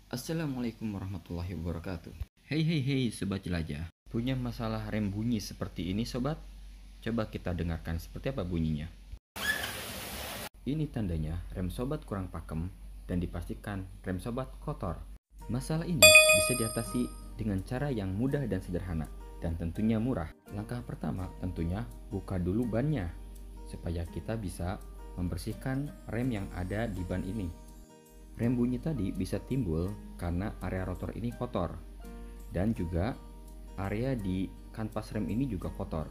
Assalamualaikum warahmatullahi wabarakatuh. Hei sobat jelajah. Punya masalah rem bunyi seperti ini sobat? Coba kita dengarkan seperti apa bunyinya. Ini tandanya rem sobat kurang pakem dan dipastikan rem sobat kotor. Masalah ini bisa diatasi dengan cara yang mudah dan sederhana dan tentunya murah. Langkah pertama tentunya buka dulu bannya supaya kita bisa membersihkan rem yang ada di ban ini. Rem bunyi tadi bisa timbul karena area rotor ini kotor dan juga area di kanvas rem ini juga kotor.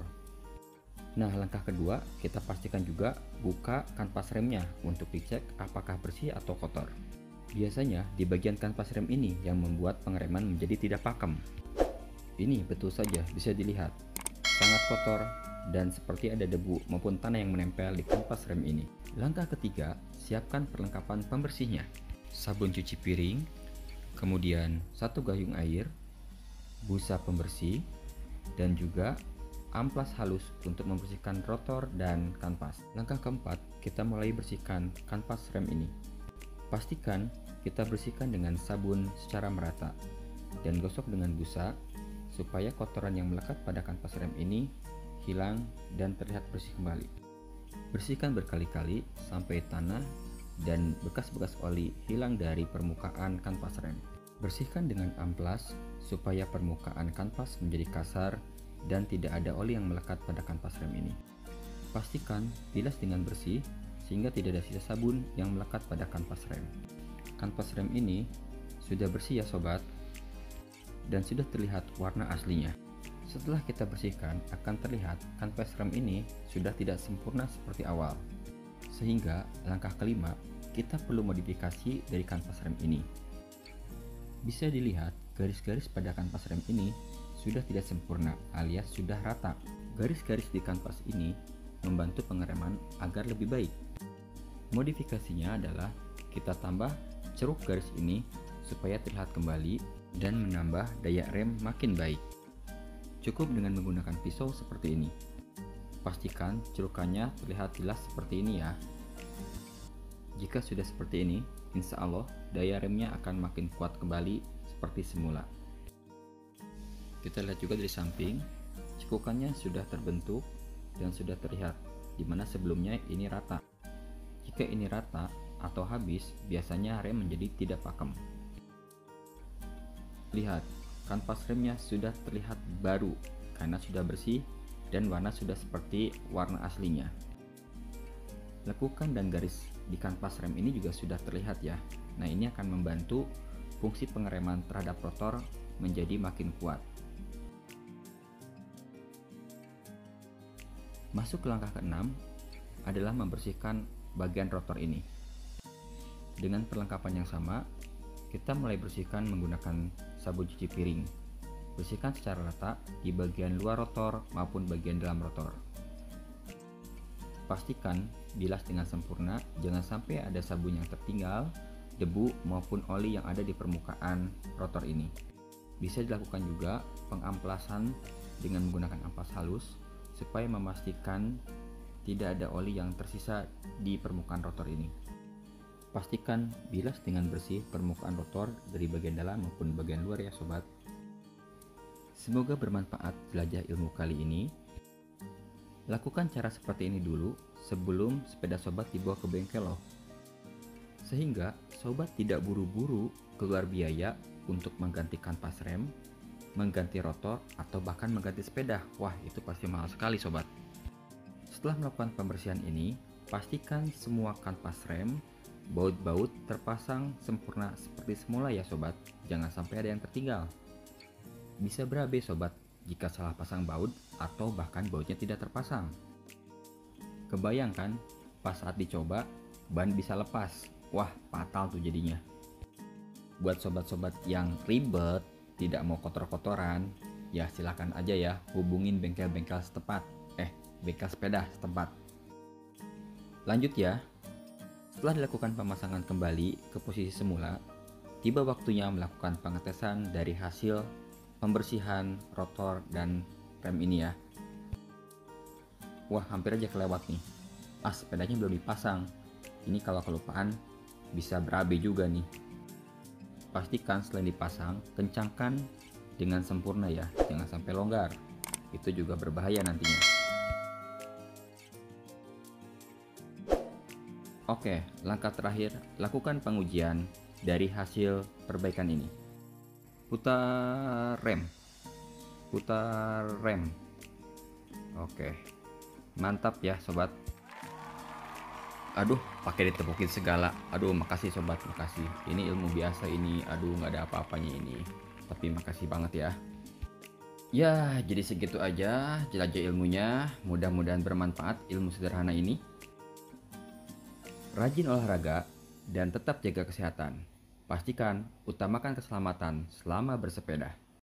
Nah, langkah kedua, kita pastikan juga buka kanvas remnya untuk dicek apakah bersih atau kotor. Biasanya di bagian kanvas rem ini yang membuat pengereman menjadi tidak pakem. Ini betul saja bisa dilihat sangat kotor dan seperti ada debu maupun tanah yang menempel di kanvas rem ini. Langkah ketiga, siapkan perlengkapan pembersihnya. Sabun cuci piring, kemudian 1 gayung air, busa pembersih, dan juga amplas halus untuk membersihkan rotor dan kanvas. Langkah keempat, kita mulai bersihkan kanvas rem ini. Pastikan kita bersihkan dengan sabun secara merata dan gosok dengan busa supaya kotoran yang melekat pada kanvas rem ini hilang dan terlihat bersih kembali. Bersihkan berkali-kali sampai tanah dan bekas-bekas oli hilang dari permukaan kanvas rem. Bersihkan dengan amplas supaya permukaan kanvas menjadi kasar dan tidak ada oli yang melekat pada kanvas rem ini. Pastikan bilas dengan bersih sehingga tidak ada sisa sabun yang melekat pada kanvas rem. Kanvas rem ini sudah bersih ya sobat, dan sudah terlihat warna aslinya. Setelah kita bersihkan, akan terlihat kanvas rem ini sudah tidak sempurna seperti awal. Sehingga langkah kelima, kita perlu modifikasi dari kanvas rem ini. Bisa dilihat garis-garis pada kanvas rem ini sudah tidak sempurna alias sudah rata. Garis-garis di kanvas ini membantu pengereman agar lebih baik. Modifikasinya adalah kita tambah ceruk garis ini supaya terlihat kembali dan menambah daya rem makin baik. Cukup dengan menggunakan pisau seperti ini. Pastikan cerukannya terlihat jelas seperti ini ya. Jika sudah seperti ini, insya Allah daya remnya akan makin kuat kembali seperti semula. Kita lihat juga dari samping, cekukannya sudah terbentuk dan sudah terlihat, dimana sebelumnya ini rata. Jika ini rata atau habis, biasanya rem menjadi tidak pakem. Lihat, kanvas remnya sudah terlihat baru karena sudah bersih dan warna sudah seperti warna aslinya. Lekukan dan garis di kanvas rem ini juga sudah terlihat ya. Nah, ini akan membantu fungsi pengereman terhadap rotor menjadi makin kuat. Masuk ke langkah keenam adalah membersihkan bagian rotor ini. Dengan perlengkapan yang sama, kita mulai bersihkan menggunakan sabun cuci piring. Bersihkan secara rata di bagian luar rotor maupun bagian dalam rotor. Pastikan bilas dengan sempurna, jangan sampai ada sabun yang tertinggal, debu maupun oli yang ada di permukaan rotor ini. Bisa dilakukan juga pengamplasan dengan menggunakan amplas halus supaya memastikan tidak ada oli yang tersisa di permukaan rotor ini. Pastikan bilas dengan bersih permukaan rotor dari bagian dalam maupun bagian luar ya sobat. Semoga bermanfaat jelajah ilmu kali ini. Lakukan cara seperti ini dulu sebelum sepeda sobat dibawa ke bengkel loh. Sehingga sobat tidak buru-buru keluar biaya untuk mengganti kanvas rem, mengganti rotor, atau bahkan mengganti sepeda. Wah, itu pasti mahal sekali sobat. Setelah melakukan pembersihan ini, pastikan semua kanvas rem, baut-baut terpasang sempurna seperti semula ya sobat. Jangan sampai ada yang tertinggal. Bisa berabe sobat jika salah pasang baut atau bahkan bautnya tidak terpasang. Kebayangkan pas saat dicoba ban bisa lepas. Wah, fatal tuh jadinya. Buat sobat-sobat yang ribet, tidak mau kotor-kotoran, ya silakan aja ya hubungin bengkel-bengkel setempat. Bengkel sepeda setempat. Lanjut ya. Setelah dilakukan pemasangan kembali ke posisi semula, tiba waktunya melakukan pengetesan dari hasil pembersihan rotor dan rem ini ya. Wah, hampir aja kelewat nih. Sepedanya belum dipasang. Ini kalau kelupaan bisa berabe juga nih. Pastikan selain dipasang, kencangkan dengan sempurna ya, jangan sampai longgar. Itu juga berbahaya nantinya. Oke, langkah terakhir, lakukan pengujian dari hasil perbaikan ini. Putar rem. Putar rem. Oke. Mantap ya, sobat. Aduh, pakai ditepukin segala. Aduh, makasih sobat, makasih. Ini ilmu biasa ini. Aduh, nggak ada apa-apanya ini. Tapi makasih banget ya. Ya, jadi segitu aja jelajah ilmunya. Mudah-mudahan bermanfaat ilmu sederhana ini. Rajin olahraga dan tetap jaga kesehatan. Pastikan utamakan keselamatan selama bersepeda.